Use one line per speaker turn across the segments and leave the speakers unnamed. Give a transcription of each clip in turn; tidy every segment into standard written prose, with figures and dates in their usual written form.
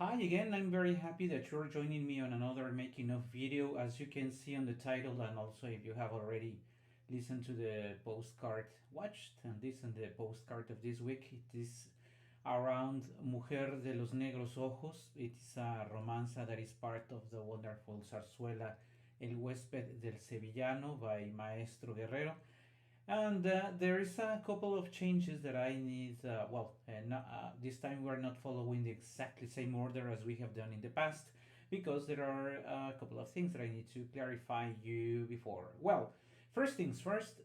Hi again, I'm very happy that you're joining me on another making of video. As you can see on the title, and also if you have already listened to the postcard, watched and listened to the postcard of this week, it is around Mujer de los negros, ojos. It is a romanza that is part of the wonderful zarzuela El huésped del sevillano by Maestro Guerrero. And there is a couple of changes that I need. This time we're not following the exactly same order as we have done in the past because there are a couple of things that I need to clarify you before. Well, first things first.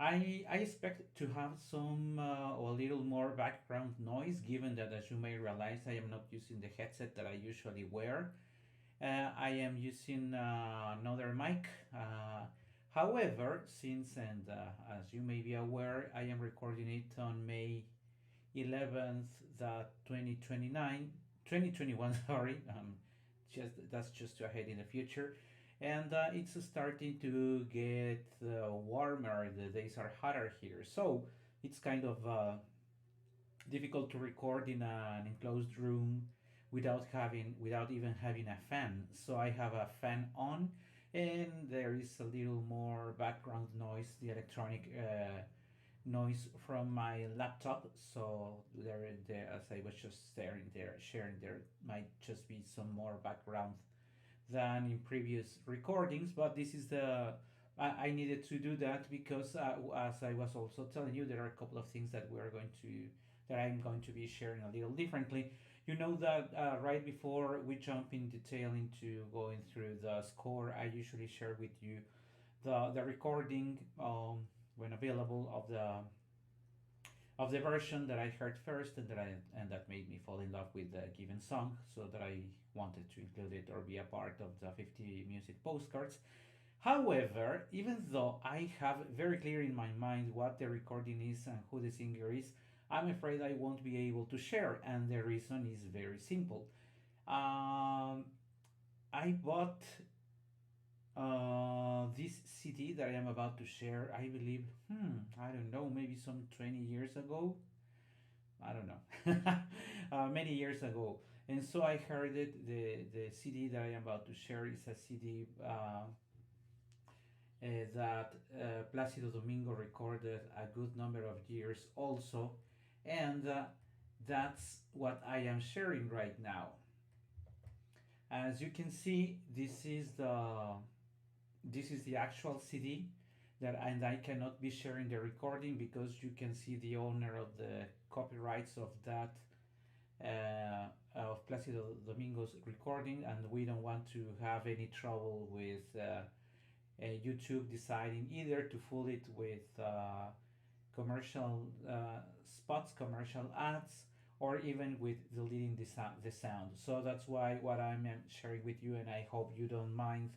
I expect to have some or a little more background noise, given that, as you may realize, I am not using the headset that I usually wear. I am using another mic. However, since and as you may be aware, I am recording it on May 11th, 2021, sorry. That's just ahead in the future. And it's starting to get warmer. The days are hotter here. So it's kind of difficult to record in an enclosed room without even having a fan. So I have a fan on, and there is a little more background noise, the electronic noise from my laptop. So there, as I was just sharing there might just be some more background than in previous recordings. But this is I needed to do that because, as I was also telling you, there are a couple of things that I'm going to be sharing a little differently. You know that right before we jump in detail into going through the score, I usually share with you the recording when available of the version that I heard first, and that made me fall in love with the given song, so that I wanted to include it or be a part of the 50 music postcards. However, even though I have very clear in my mind what the recording is and who the singer is, I'm afraid I won't be able to share, and the reason is very simple. Um, I bought this CD that I am about to share, I believe, I don't know, maybe some 20 years ago. I don't know, many years ago. And so I heard it. The CD that I am about to share is a CD that Plácido Domingo recorded a good number of years also. And that's what I am sharing right now. As you can see, this is the actual CD that, and I cannot be sharing the recording because you can see the owner of the copyrights of that of Placido Domingo's recording, and we don't want to have any trouble with YouTube deciding either to fool it with commercial spots, commercial ads, or even with deleting the sound. So that's why what I'm sharing with you, and I hope you don't mind,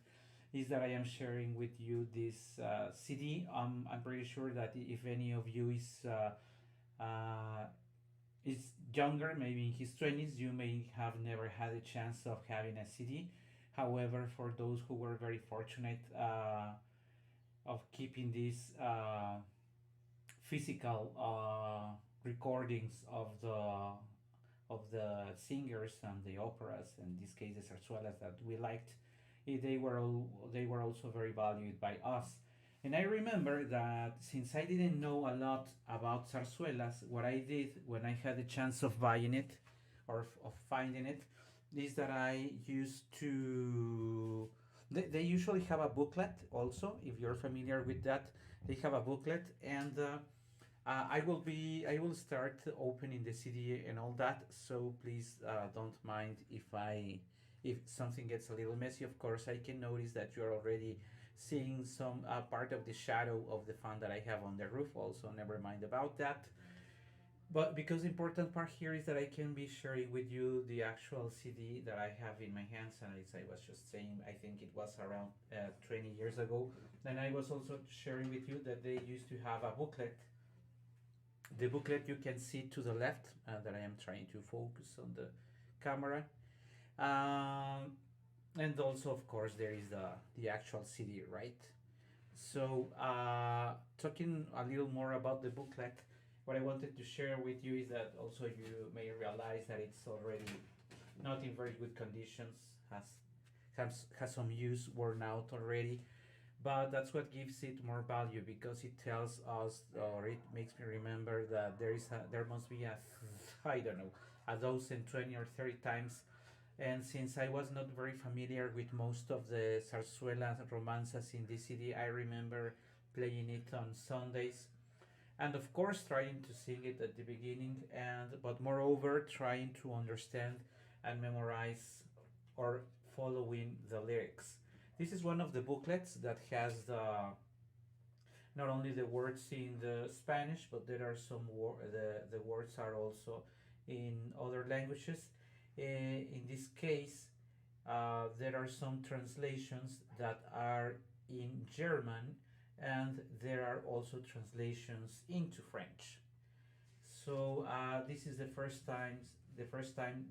is that I am sharing with you this CD. I'm pretty sure that if any of you uh, is younger, maybe in his 20s, you may have never had a chance of having a CD. However, for those who were very fortunate of keeping these physical recordings of the singers and the operas, in these cases zarzuelas that we liked, they were also very valued by us. And I remember that since I didn't know a lot about zarzuelas, what I did when I had the chance of buying it or of finding it is that I used to. They usually have a booklet also. If you're familiar with that, they have a booklet, and I will start opening the CD and all that. So please don't mind if something gets a little messy. Of course, I can notice that you're already seeing some part of the shadow of the fan that I have on the roof. Also, never mind about that. But because the important part here is that I can be sharing with you the actual CD that I have in my hands, and as I was just saying, I think it was around 20 years ago. And I was also sharing with you that they used to have a booklet. The booklet you can see to the left, that I am trying to focus on the camera. Um, and also, of course, there is the actual CD, right? So, talking a little more about the booklet, what I wanted to share with you is that also you may realize that it's already not in very good conditions, has some use, worn out already, but that's what gives it more value because it tells us, or it makes me remember that there must be I don't know, a dozen, 20 or 30 times. And since I was not very familiar with most of the zarzuela romanzas in this city, I remember playing it on Sundays, and of course trying to sing it at the beginning, and but moreover trying to understand and memorize or following the lyrics. This is one of the booklets that has not only the words in the Spanish, but there are the words are also in other languages. In this case, there are some translations that are in German, and there are also translations into French. So this is the first time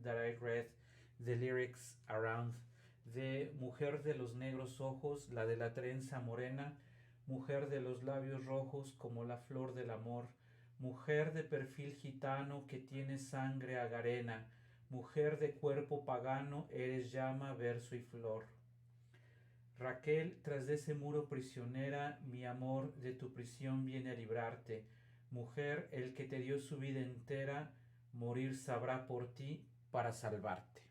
that I read the lyrics around de Mujer de los negros ojos, la de la trenza morena, mujer de los labios rojos como la flor del amor, mujer de perfil gitano que tiene sangre agarena, mujer de cuerpo pagano, eres llama, verso y flor. Raquel, tras de ese muro prisionera, mi amor, de tu prisión viene a librarte. Mujer, el que te dio su vida entera, morir sabrá por ti para salvarte.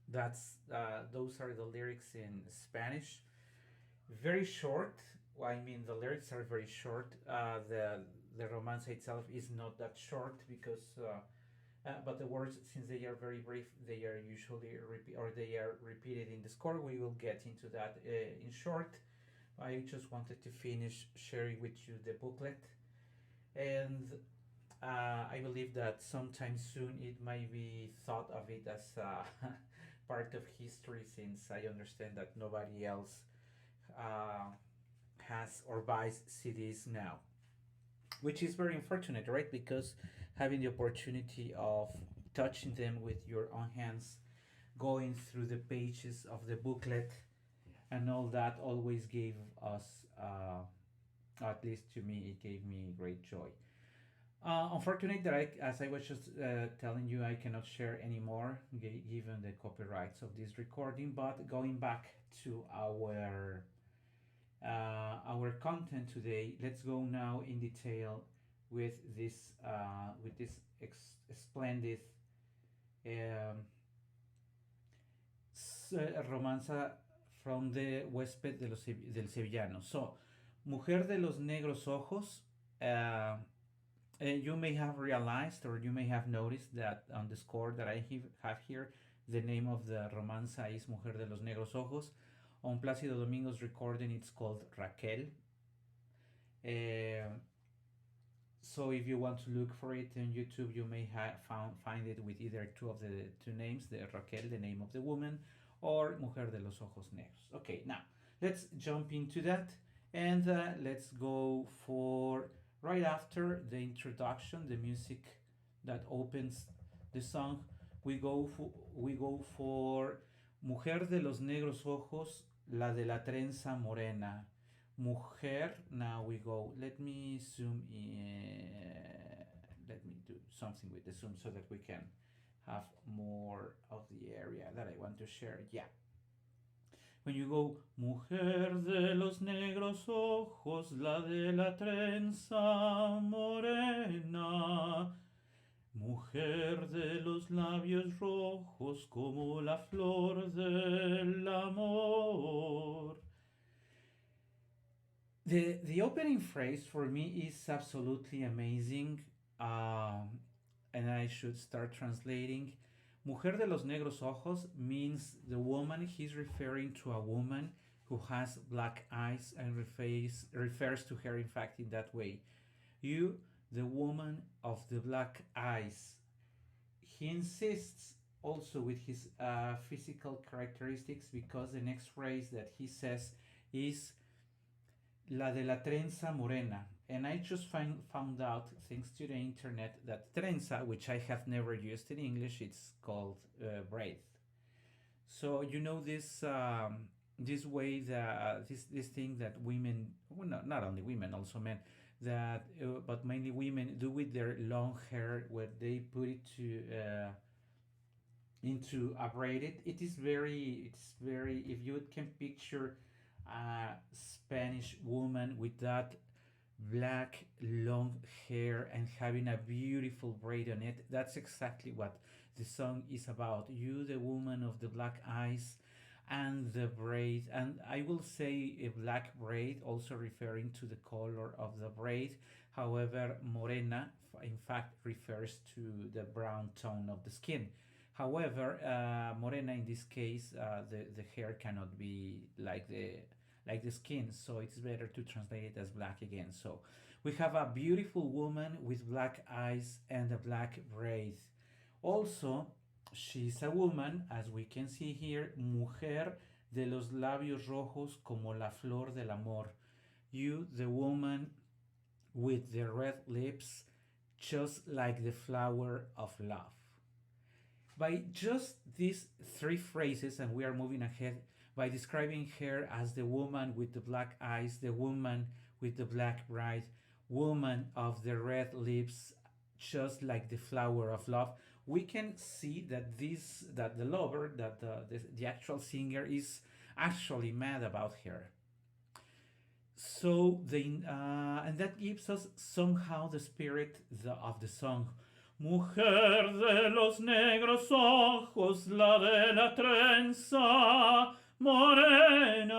Those are the lyrics in Spanish. Very short. I mean, the lyrics are very short. The romance itself is not that short because, but the words, since they are very brief, they are usually repeated in the score. We will get into that in short. I just wanted to finish sharing with you the booklet, and I believe that sometime soon it might be thought of it as part of history, since I understand that nobody else uh, has or buys CDs now, which is very unfortunate, right? Because having the opportunity of touching them with your own hands, going through the pages of the booklet, and all that always gave us, at least to me, it gave me great joy. Unfortunate that as I was just telling you, I cannot share anymore given the copyrights of this recording. But going back to our content today, let's go now in detail with this splendid um, romanza from the Huésped del Sevillano. So, Mujer de los negros ojos. You may have realized, or you may have noticed, that on the score that I have here, the name of the romanza is Mujer de los negros ojos. On Plácido Domingo's recording, it's called Raquel. So if you want to look for it on YouTube, you may find it with either two of the two names, the Raquel, the name of the woman, or Mujer de los ojos negros. Okay, now let's jump into that, and let's go for right after the introduction, the music that opens the song. We go for Mujer de los negros ojos, la de la trenza morena. Mujer, now we go. Let me zoom in. Let me do something with the zoom so that we can have more of the area that I want to share. Yeah. When you go, Mujer de los negros ojos, la de la trenza morena, mujer de los labios rojos como la flor del amor. The opening phrase for me is absolutely amazing, and I should start translating. Mujer de los negros ojos means the woman. He's referring to a woman who has black eyes, and refers to her, in fact, in that way. You, the woman of the black eyes. He insists also with his physical characteristics, because the next phrase that he says is la de la trenza morena. And I just found out, thanks to the internet, that trenza, which I have never used in English, it's called braid. So you know this way, this thing that women, well, not only women, also men, but mainly women do with their long hair when they put it to into a braided. It's very, if you can picture a Spanish woman with that black long hair and having a beautiful braid on it. That's exactly what the song is about. You, the woman of the black eyes and the braid. And I will say a black braid, also referring to the color of the braid. However, morena, in fact, refers to the brown tone of the skin. However, morena in this case, the hair cannot be like the skin, so it's better to translate it as black again. So we have a beautiful woman with black eyes and a black braid. Also, she's a woman, as we can see here, mujer de los labios rojos como la flor del amor. You, the woman with the red lips, just like the flower of love. By just these three phrases, and we are moving ahead, by describing her as the woman with the black eyes, the woman with the black bride, woman of the red lips, just like the flower of love, we can see that the lover, that the actual singer is actually mad about her. So and that gives us somehow the spirit of the song. Mujer de los negros ojos, la de la trenza morena,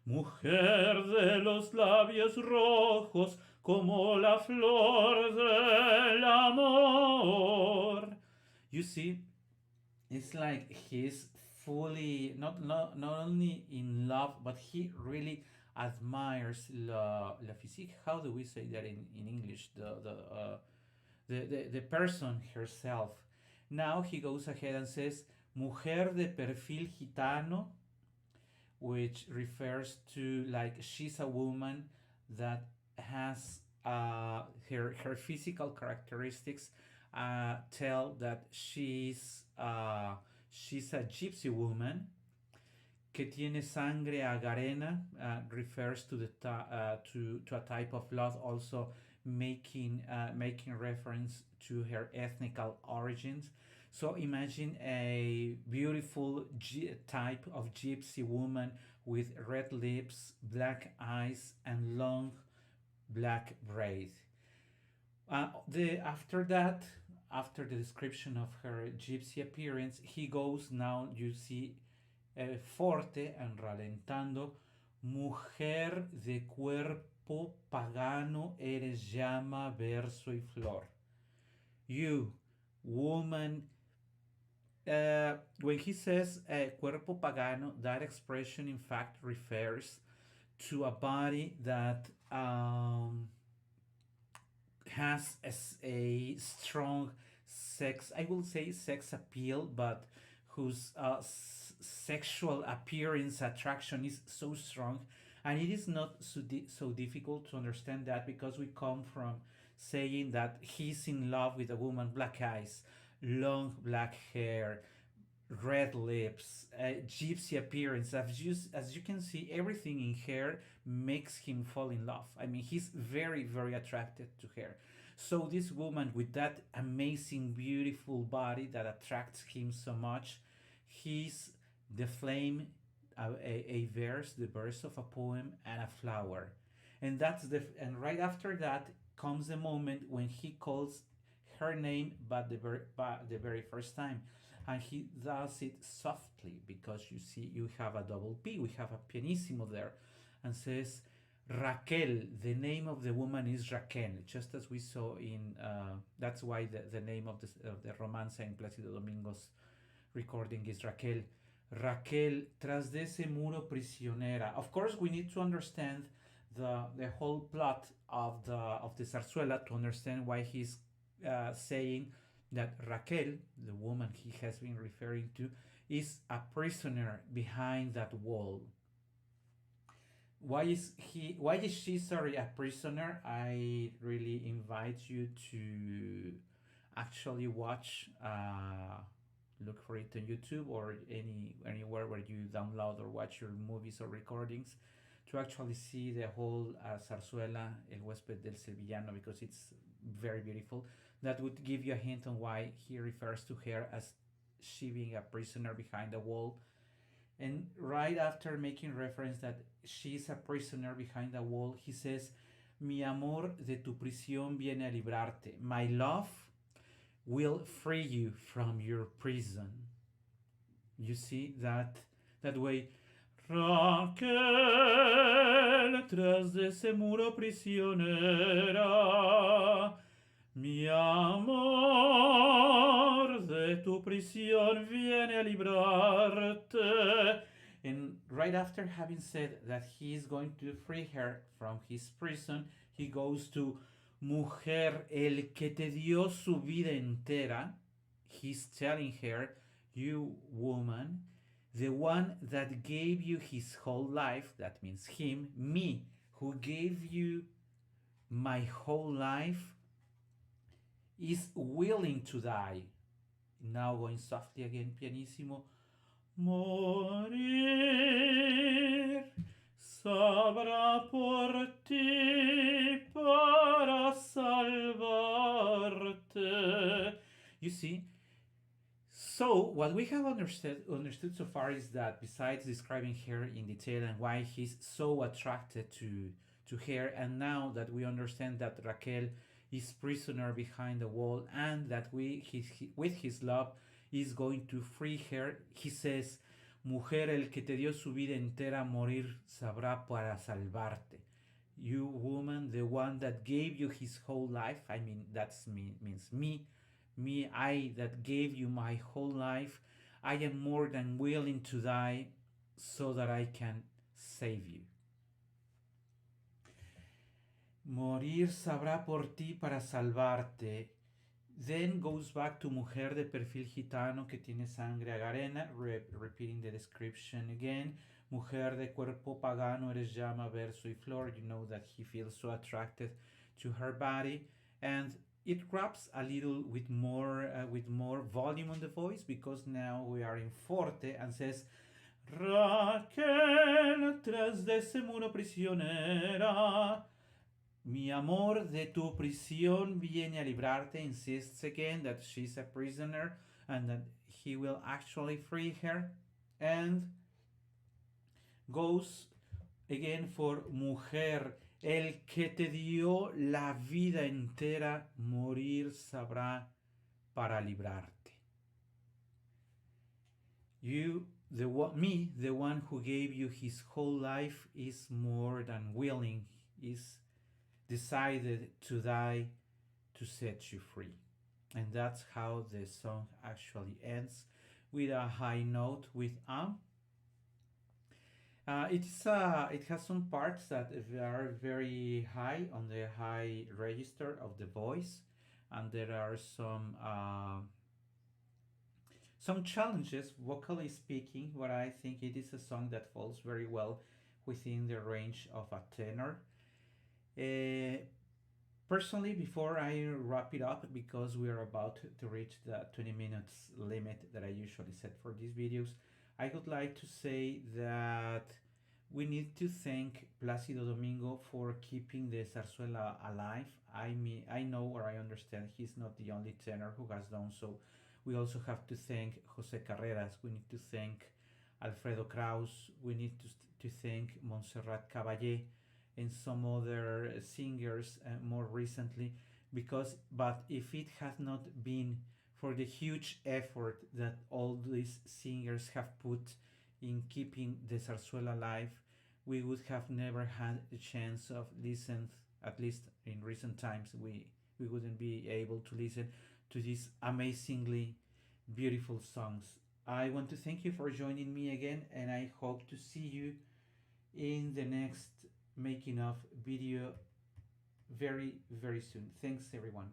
mujer de los labios rojos, como la flor del amor. You see, it's like he's fully not only in love, but he really admires la physique. How do we say that in English? The person herself. Now he goes ahead and says, mujer de perfil gitano, which refers to like she's a woman that has her physical characteristics tell that she's a gypsy woman. Que tiene sangre agarena refers to to a type of blood, also making reference to her ethnical origins. So imagine a beautiful type of gypsy woman with red lips, black eyes, and long black braid. After that, after the description of her gypsy appearance, he goes now, you see, forte and ralentando. Mujer de cuerpo pagano, eres llama, verso y flor. You, woman. When he says cuerpo pagano, that expression in fact refers to a body that has a strong sex, I will say sex appeal, but whose sexual appearance attraction is so strong. And it is not so difficult to understand that, because we come from saying that he's in love with a woman, black eyes, long black hair, red lips, gypsy appearance. As you can see, everything in her makes him fall in love. I mean, he's very, very attracted to her. So this woman with that amazing, beautiful body that attracts him so much, he's the flame, a verse, the verse of a poem, and a flower. And right after that comes the moment when he calls her name, but the very first time, and he does it softly, because you see you have a double P, we have a pianissimo there, and says Raquel. The name of the woman is Raquel, just as we saw in. That's why the name of the romanza in Plácido Domingo's recording is Raquel. Raquel, tras de ese muro prisionera. Of course, we need to understand the whole plot of the zarzuela to understand why he's saying that Raquel, the woman he has been referring to, is a prisoner behind that wall. Why is she, sorry, a prisoner? I really invite you to actually watch, look for it on YouTube or anywhere where you download or watch your movies or recordings, to actually see the whole zarzuela El huésped del sevillano, because it's very beautiful. That would give you a hint on why he refers to her as she being a prisoner behind a wall. And right after making reference that she's a prisoner behind a wall, he says, Mi amor de tu prisión viene a librarte. My love will free you from your prison. You see that way. Raquel, tras de ese muro prisionera, mi amor de tu prisión viene a librarte. And right after having said that he is going to free her from his prison, he goes to Mujer, el que te dio su vida entera. He's telling her, you woman, the one that gave you his whole life, that means him, me, who gave you my whole life, is willing to die. Now going softly again, pianissimo. Morir sabrá por ti para salvarte. You see, so what we have understood so far is that besides describing her in detail and why he's so attracted to her, and now that we understand that Raquel is prisoner behind the wall and that with his love is going to free her, he says, Mujer, el que te dio su vida entera morir sabrá para salvarte. You woman, the one that gave you his whole life, I mean that's means me, I that gave you my whole life, I am more than willing to die so that I can save you. Morir sabrá por ti para salvarte. Then goes back to Mujer de perfil gitano que tiene sangre agarena, repeating the description again. Mujer de cuerpo pagano, eres llama, verso y flor. You know that he feels so attracted to her body, and it raps a little with more volume on the voice, because now we are in forte, and says, Raquel, tras de ese muro prisionera, mi amor de tu prisión viene a librarte. Insists again that she's a prisoner and that he will actually free her, and goes again for Mujer, el que te dio la vida entera, morir sabrá para librarte. You, the one who gave you his whole life, is more than willing, is decided to die to set you free. And that's how the song actually ends, with a high note, with it has some parts that are very high, on the high register of the voice, and there are some challenges vocally speaking, but I think it is a song that falls very well within the range of a tenor. Personally, before I wrap it up, because we are about to reach the 20 minutes limit that I usually set for these videos, I would like to say that we need to thank Plácido Domingo for keeping the zarzuela alive. I mean, I know, or I understand, he's not the only tenor who has done so. We also have to thank José Carreras. We need to thank Alfredo Kraus. We need to thank Montserrat Caballé and some other singers more recently, but if it had not been for the huge effort that all these singers have put in keeping the zarzuela alive, we would have never had a chance of listen, at least in recent times, we wouldn't be able to listen to these amazingly beautiful songs. I want to thank you for joining me again, and I hope to see you in the next making of video very, very soon. Thanks, everyone.